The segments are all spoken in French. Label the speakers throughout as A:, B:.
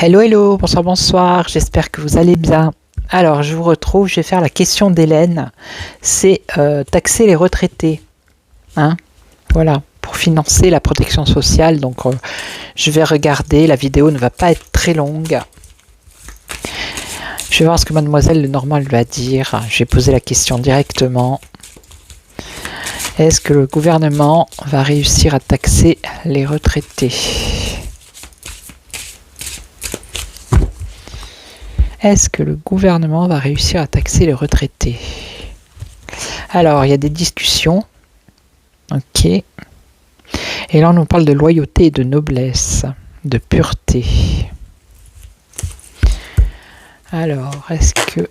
A: Hello, hello, bonsoir, bonsoir, j'espère que vous allez bien. Alors, je vous retrouve, je vais faire la question d'Hélène, c'est taxer les retraités, hein, voilà, pour financer la protection sociale. Donc, je vais regarder, la vidéo ne va pas être très longue. Je vais voir ce que mademoiselle Lenormand va dire, je vais poser la question directement. Est-ce que le gouvernement va réussir à taxer les retraités ? Est-ce que le gouvernement va réussir à taxer les retraités? Alors, il y a des discussions. Ok. Et là, on nous parle de loyauté et de noblesse, de pureté. Alors, est-ce que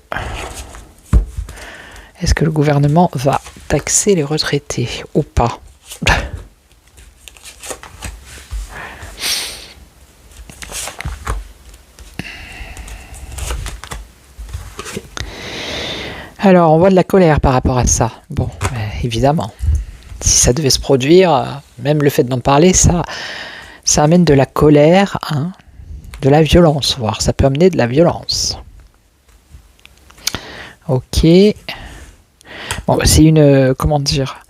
A: le gouvernement va taxer les retraités ou pas? Alors, on voit de la colère par rapport à ça. Bon, évidemment, si ça devait se produire, même le fait d'en parler, ça amène de la colère, hein, de la violence, voire ça peut amener de la violence. Ok. Bon, c'est une, comment dire,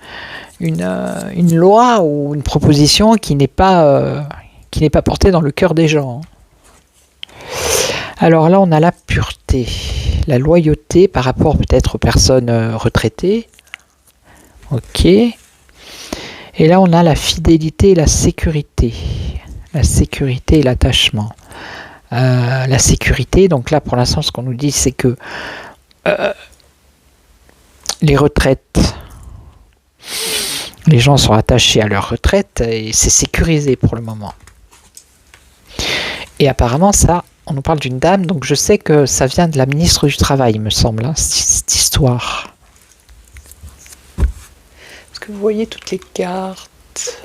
A: une loi ou une proposition qui n'est pas portée dans le cœur des gens. Alors là, on a la pureté. La loyauté par rapport peut-être aux personnes retraitées. Ok. Et là, on a la fidélité et la sécurité. La sécurité et l'attachement. La sécurité, donc là, pour l'instant, ce qu'on nous dit, c'est que les retraites, les gens sont attachés à leur retraite et c'est sécurisé pour le moment. Et apparemment, ça, on nous parle d'une dame, donc je sais que ça vient de la ministre du Travail, il me semble, hein, cette histoire. Est-ce que vous voyez toutes les cartes?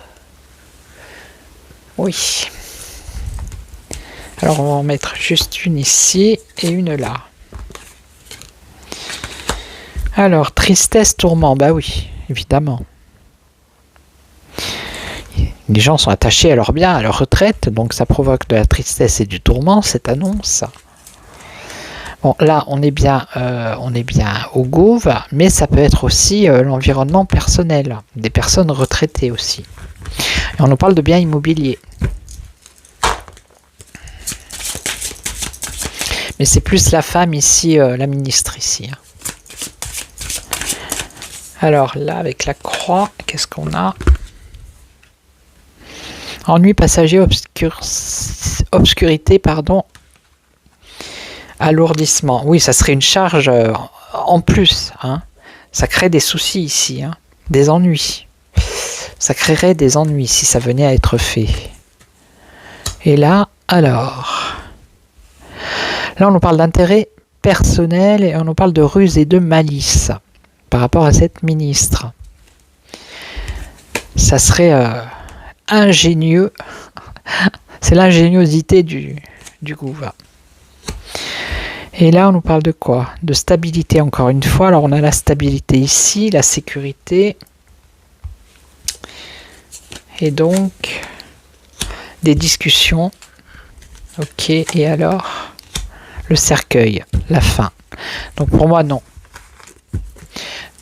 A: Oui. Alors on va en mettre juste une ici et une là. Alors, tristesse, tourment, bah oui, évidemment. Les gens sont attachés à leur bien, à leur retraite, donc ça provoque de la tristesse et du tourment, cette annonce. Bon, là, on est bien au gouv, mais ça peut être aussi l'environnement personnel, des personnes retraitées aussi. Et on nous parle de biens immobiliers. Mais c'est plus la femme ici, la ministre ici. Hein. Alors là, avec la croix, qu'est-ce qu'on a ? Ennui passager, obscurité, pardon, alourdissement. Oui, ça serait une charge en plus. Hein. Ça crée des soucis ici, hein, des ennuis. Ça créerait des ennuis si ça venait à être fait. Et là, alors... Là, on nous parle d'intérêt personnel et on nous parle de ruse et de malice par rapport à cette ministre. Ça serait... ingénieux, c'est l'ingéniosité du gouvernement. Et là, on nous parle de quoi? De stabilité, encore une fois. Alors, on a la stabilité ici, la sécurité. Et donc, des discussions. Ok, et alors, le cercueil, la fin. Donc, pour moi, non.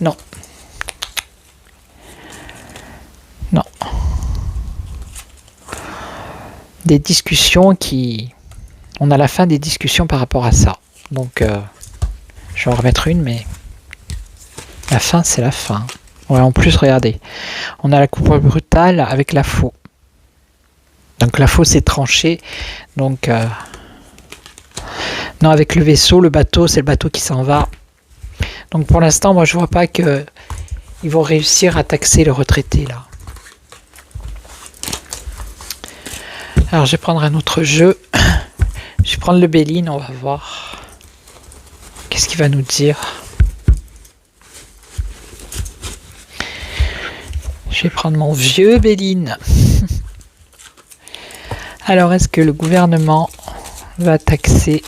A: Non. Non. Des discussions qui... On a la fin des discussions par rapport à ça. Donc, je vais en remettre une, mais... La fin, c'est la fin. Ouais, en plus, regardez. On a la coupe brutale avec la faux. Donc, la faux, c'est tranché. Donc, Non, avec le vaisseau, le bateau, c'est le bateau qui s'en va. Donc pour l'instant, moi je vois pas que ils vont réussir à taxer les retraités là. Alors je vais prendre un autre jeu. Je vais prendre le Béline, on va voir. Qu'est-ce qu'il va nous dire? Je vais prendre mon vieux Béline. Alors, est-ce que le gouvernement va taxer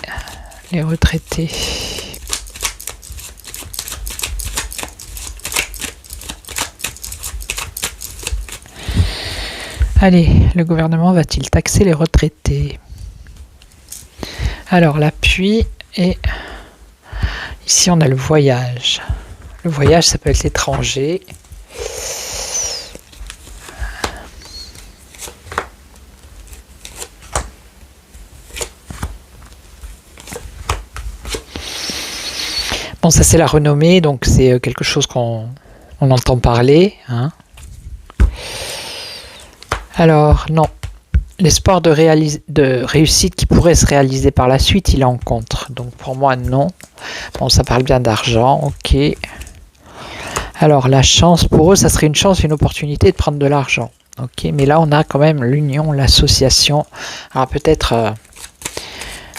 A: les retraités? Allez, le gouvernement va-t-il taxer les retraités? Alors, l'appui et ici on a le voyage. Le voyage, ça peut être l'étranger. Bon, ça c'est la renommée, donc c'est quelque chose qu'on entend parler. Hein. Alors, non. L'espoir de réussite qui pourrait se réaliser par la suite, il est en contre. Donc pour moi, non. Bon, ça parle bien d'argent, ok. Alors la chance, pour eux, ça serait une chance, une opportunité de prendre de l'argent. Ok, mais là on a quand même l'union, l'association. Alors peut-être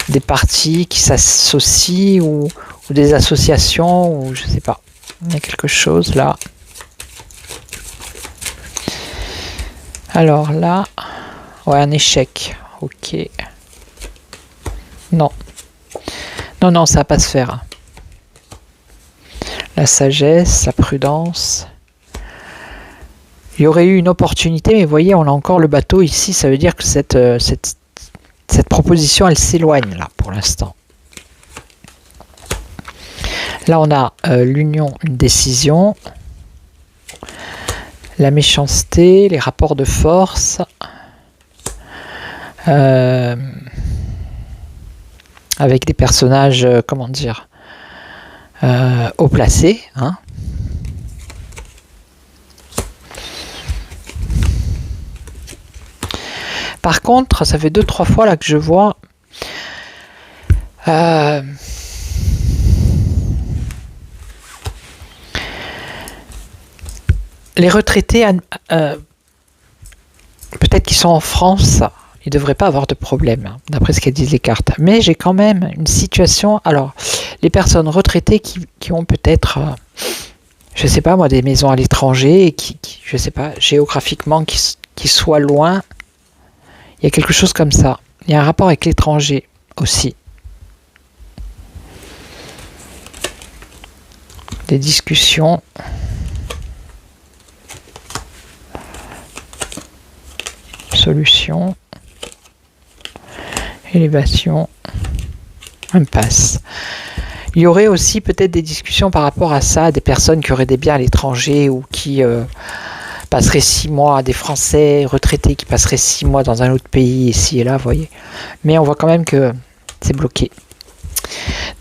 A: des partis qui s'associent ou des associations, ou je sais pas. Il y a quelque chose là. Alors là... Ouais, un échec. Ok. Non. Non, non, ça va pas se faire. La sagesse, la prudence. Il y aurait eu une opportunité, mais vous voyez, on a encore le bateau ici. Ça veut dire que cette proposition, elle s'éloigne là, pour l'instant. Là, on a l'union, une décision. La méchanceté, les rapports de force. Avec des personnages, comment dire, haut placés. Hein. Par contre, ça fait 2-3 fois là que je vois les retraités, peut-être qu'ils sont en France. Il ne devrait pas avoir de problème, hein, d'après ce qu'elles disent les cartes. Mais j'ai quand même une situation... Alors, les personnes retraitées qui ont peut-être, je ne sais pas moi, des maisons à l'étranger, et je ne sais pas, géographiquement, qui soient loin, il y a quelque chose comme ça. Il y a un rapport avec l'étranger aussi. Des discussions... Solution... Élévation, impasse. Il y aurait aussi peut-être des discussions par rapport à ça, des personnes qui auraient des biens à l'étranger ou qui passeraient 6 mois, des Français retraités qui passeraient 6 mois dans un autre pays, ici et là, vous voyez. Mais on voit quand même que c'est bloqué.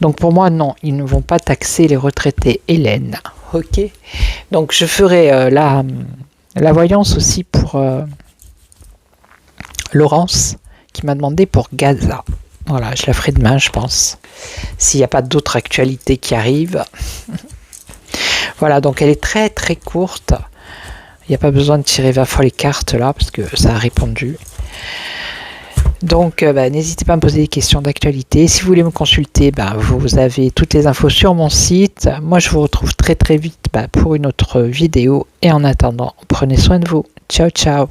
A: Donc pour moi, non, ils ne vont pas taxer les retraités. Hélène, ok. Donc je ferai la voyance aussi pour Laurence, qui m'a demandé pour Gaza. Voilà, je la ferai demain, je pense. S'il n'y a pas d'autres actualités qui arrivent. Voilà, donc elle est très très courte. Il n'y a pas besoin de tirer 20 fois les cartes là, parce que ça a répondu. Donc, n'hésitez pas à me poser des questions d'actualité. Si vous voulez me consulter, vous avez toutes les infos sur mon site. Moi, je vous retrouve très très vite pour une autre vidéo. Et en attendant, prenez soin de vous. Ciao, ciao.